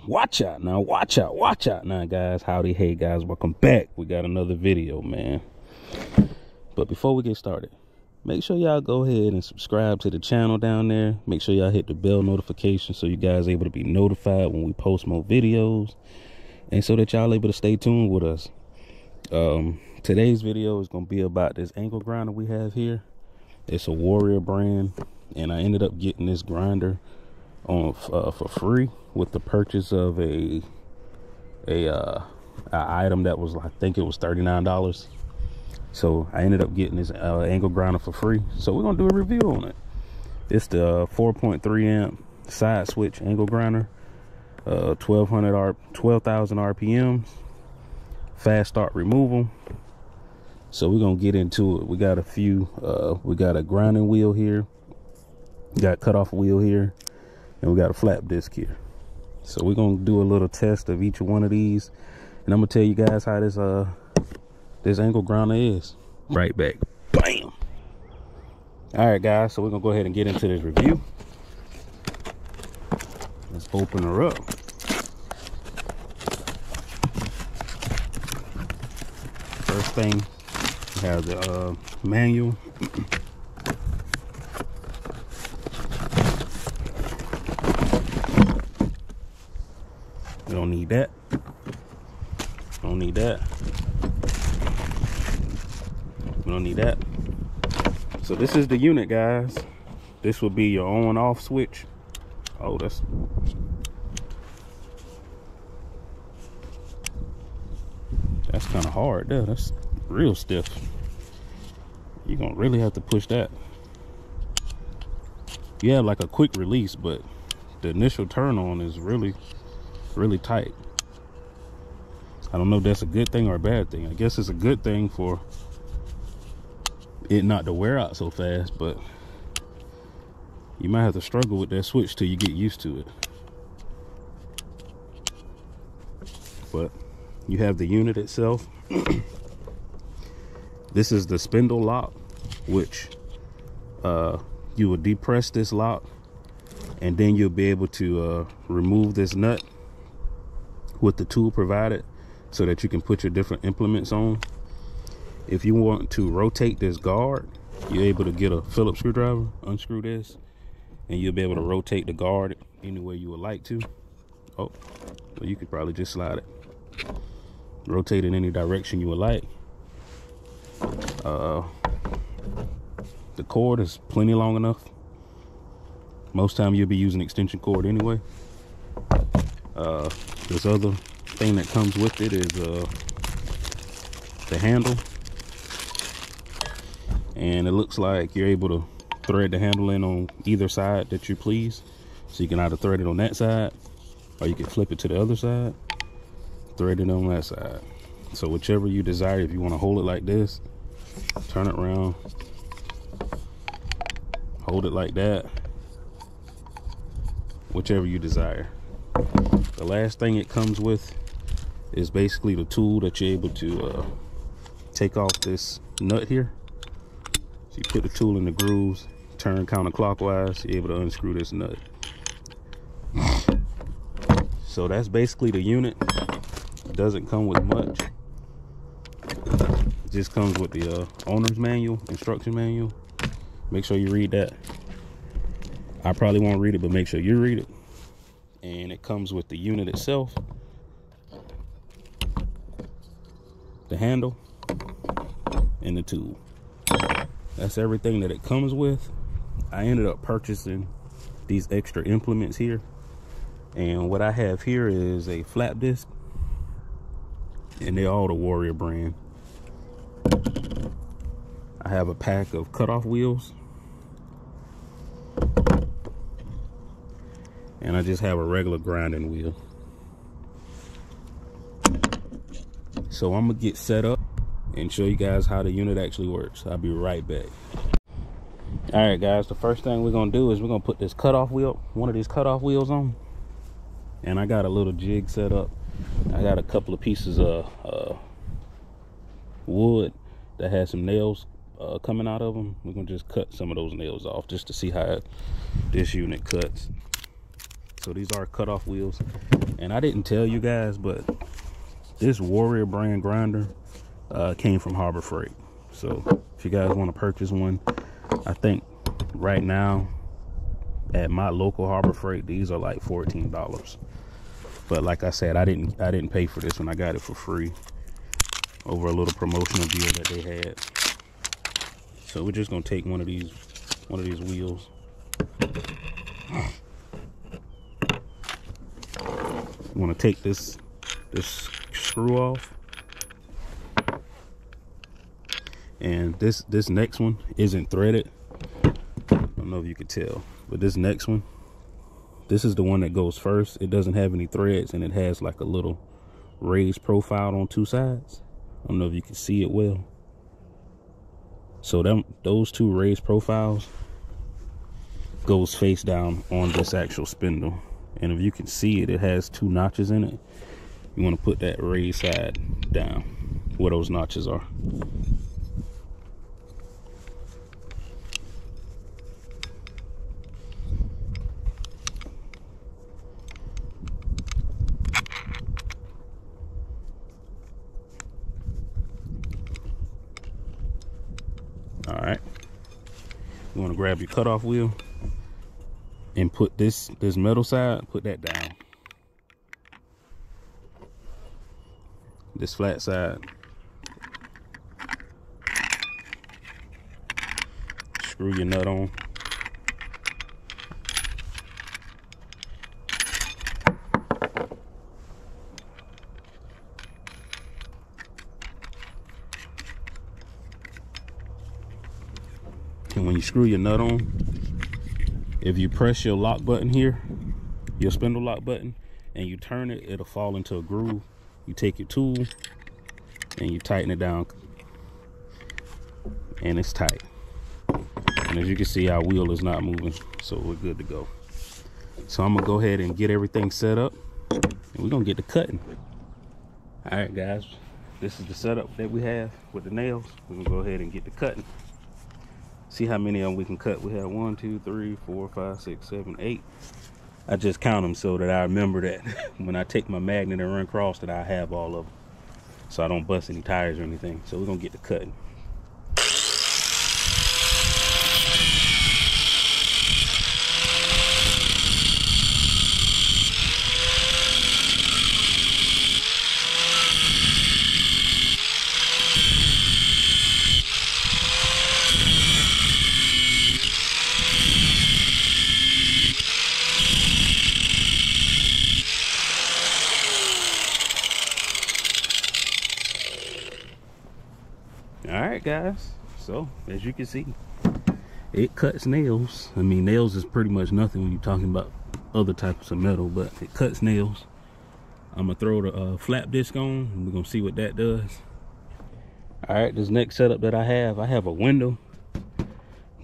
Watch out now, watch out now, guys. Howdy, hey guys, welcome back. We got another video, man. But before we get started, make sure y'all go ahead and subscribe to the channel down there. Make sure y'all hit the bell notification so you guys are able to be notified when we post more videos, and so that y'all able to stay tuned with us. Today's video is going to be about this angle grinder we have here. It's a Warrior brand, and I ended up getting this grinder on for free with the purchase of a item that was, I think it was $39. So I ended up getting this angle grinder for free, so we're gonna do a review on it. It's the 4.3 amp side switch angle grinder, 12,000 RPMs, fast start removal. So we're gonna get into it. We got a few we got a grinding wheel here, got cutoff wheel here, and we got a flap disc here. So we're gonna do a little test of each one of these, and I'm gonna tell you guys how this angle grinder is. Right back. Bam. All right, guys, so we're gonna go ahead and get into this review. Let's open her up. First thing, we have the manual. We don't need that. Don't need that. We don't need that. So this is the unit, guys. This will be your on off switch. Oh, that's kind of hard there. That's real stiff. You're gonna really have to push that. You have like a quick release, but the initial turn on is really tight. I don't know if that's a good thing or a bad thing. I guess it's a good thing for it not to wear out so fast, but you might have to struggle with that switch till you get used to it. But you have the unit itself. This is the spindle lock, which you will depress this lock, and then you'll be able to remove this nut with the tool provided so that you can put your different implements on. If you want to rotate this guard, you're able to get a Phillips screwdriver, unscrew this, and you'll be able to rotate the guard any way you would like to. Oh, well, you could probably just slide it. Rotate in any direction you would like. The cord is plenty long enough. Most time you'll be using extension cord anyway. This other thing that comes with it is the handle, and it looks like you're able to thread the handle in on either side that you please. So you can either thread it on that side, or you can flip it to the other side, thread it on that side. So whichever you desire. If you want to hold it like this, turn it around, hold it like that, whichever you desire. The last thing it comes with is basically the tool that you're able to take off this nut here. So you put the tool in the grooves, turn counterclockwise, you're able to unscrew this nut. So that's basically the unit. It doesn't come with much. It just comes with the owner's manual, instruction manual. Make sure you read that. I probably won't read it, but make sure you read it. And it comes with the unit itself, the handle, and the tool. That's everything that it comes with. I ended up purchasing these extra implements here, and what I have here is a flap disc, and they're all the Warrior brand. I have a pack of cutoff wheels, and I just have a regular grinding wheel. So I'm gonna get set up and show you guys how the unit actually works. I'll be right back. All right, guys, the first thing we're gonna do is we're gonna put this cutoff wheel, one of these cutoff wheels on. And I got a little jig set up. I got a couple of pieces of wood that has some nails coming out of them. We're gonna just cut some of those nails off just to see how this unit cuts. So these are cutoff wheels. And I didn't tell you guys, but this Warrior brand grinder came from Harbor Freight. So if you guys want to purchase one, I think right now at my local Harbor Freight, these are like $14. But like I said, I didn't pay for this one. I got it for free over a little promotional deal that they had. So we're just gonna take one of these wheels. You want to take this screw off, and this next one isn't threaded. I don't know if you could tell, but this next one, this is the one that goes first. It doesn't have any threads, and it has like a little raised profile on two sides. I don't know if you can see it well. So those two raised profiles goes face down on this actual spindle. And if you can see it, it has two notches in it. You want to put that raised side down where those notches are. All right. You want to grab your cutoff wheel and put this metal side, put that down. This flat side, screw your nut on. And when you screw your nut on, if you press your lock button here, your spindle lock button, and you turn it, it'll fall into a groove. You take your tool and you tighten it down, and it's tight. And as you can see, our wheel is not moving, so we're good to go. So I'm gonna go ahead and get everything set up, and we're gonna get to cutting. All right, guys, this is the setup that we have with the nails. We're gonna go ahead and get to cutting. See how many of them we can cut. We have 1, 2, 3, 4, 5, 6, 7, 8. I just count them so that I remember that when I take my magnet and run across that I have all of them, so I don't bust any tires or anything. So we're gonna get to cutting. All right, guys, so as you can see, it cuts nails. I mean, nails is pretty much nothing when you're talking about other types of metal, but it cuts nails. I'm gonna throw the flap disc on, and we're gonna see what that does. All right, this next setup that I have a window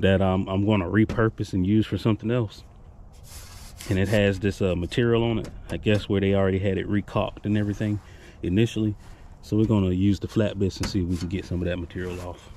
that I'm gonna repurpose and use for something else. And it has this material on it, I guess where they already had it recaulked and everything initially. So we're gonna use the flat bits and see if we can get some of that material off.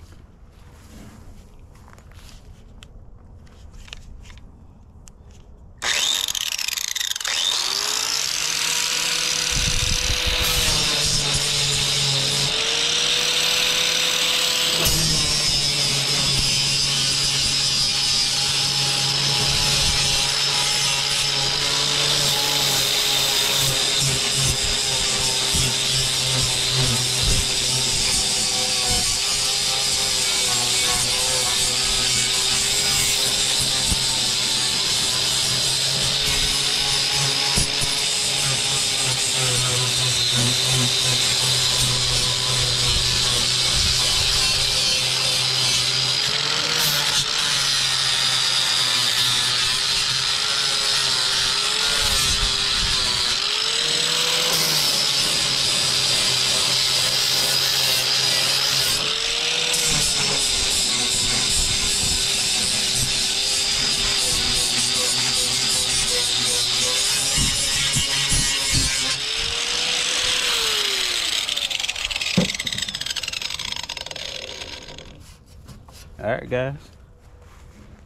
All right, guys,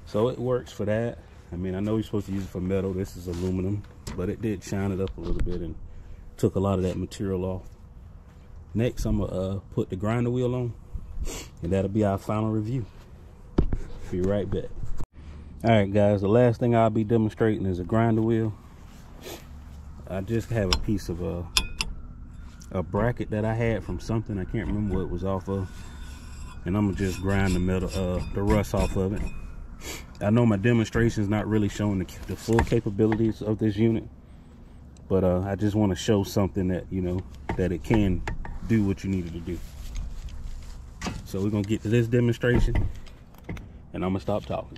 so it works for that. I mean, I know you're supposed to use it for metal. This is aluminum, but it did shine it up a little bit and took a lot of that material off. Next, I'm gonna put the grinder wheel on, and that'll be our final review. Be right back. All right, guys, the last thing I'll be demonstrating is a grinder wheel. I just have a piece of a bracket that I had from something. I can't remember what it was off of, and I'm gonna just grind the metal, the rust off of it. I know my demonstration is not really showing the full capabilities of this unit, but I just want to show something that, you know, that it can do what you needed to do. So we're gonna get to this demonstration, and I'm gonna stop talking.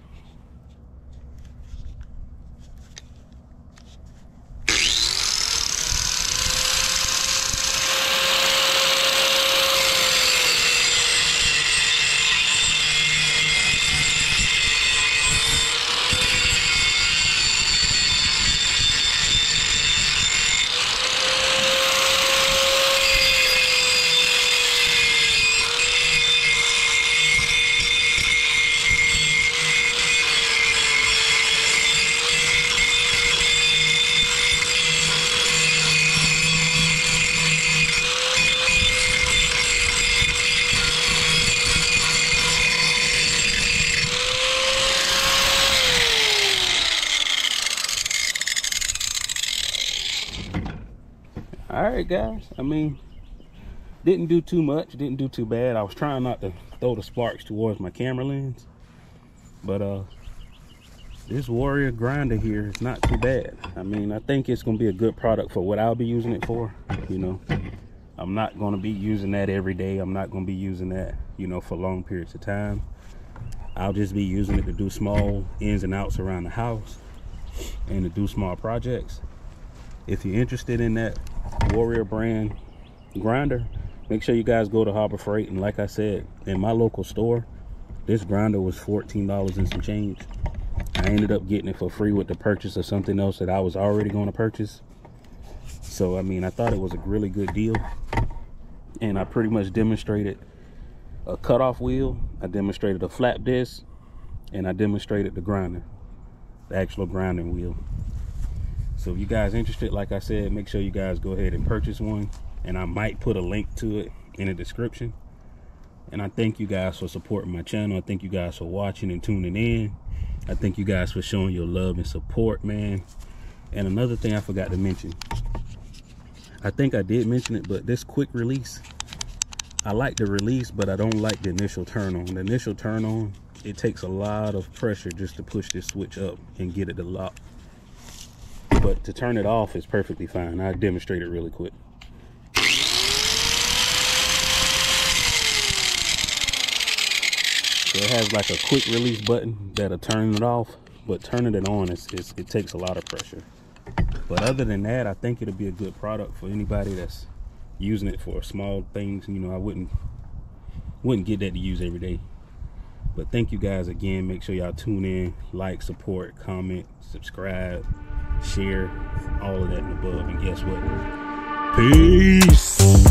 All right, guys, I mean, didn't do too much, didn't do too bad. I was trying not to throw the sparks towards my camera lens, but this Warrior grinder here is not too bad. I mean, I think it's gonna be a good product for what I'll be using it for. You know, I'm not gonna be using that every day. I'm not gonna be using that, you know, for long periods of time. I'll just be using it to do small ins and outs around the house and to do small projects. If you're interested in that Warrior brand grinder, make sure you guys go to Harbor Freight. And like I said, in my local store, this grinder was $14 and some change. I ended up getting it for free with the purchase of something else that I was already going to purchase. So I mean, I thought it was a really good deal, and I pretty much demonstrated a cutoff wheel, I demonstrated a flap disc, and I demonstrated the grinder, the actual grinding wheel. So if you guys interested, like I said, make sure you guys go ahead and purchase one, and I might put a link to it in the description. And I thank you guys for supporting my channel. I thank you guys for watching and tuning in. I thank you guys for showing your love and support, man. And another thing I forgot to mention, I think I did mention it, but this quick release, I like the release, but I don't like the initial turn on. The initial turn on, it takes a lot of pressure just to push this switch up and get it to lock. But to turn it off is perfectly fine. I demonstrate it really quick. So it has like a quick release button that'll turn it off, but turning it on, it takes a lot of pressure. But other than that, I think it'll be a good product for anybody that's using it for small things. You know, I wouldn't get that to use every day. But thank you guys again. Make sure y'all tune in, like, support, comment, subscribe, share, all of that and above. And guess what? Peace.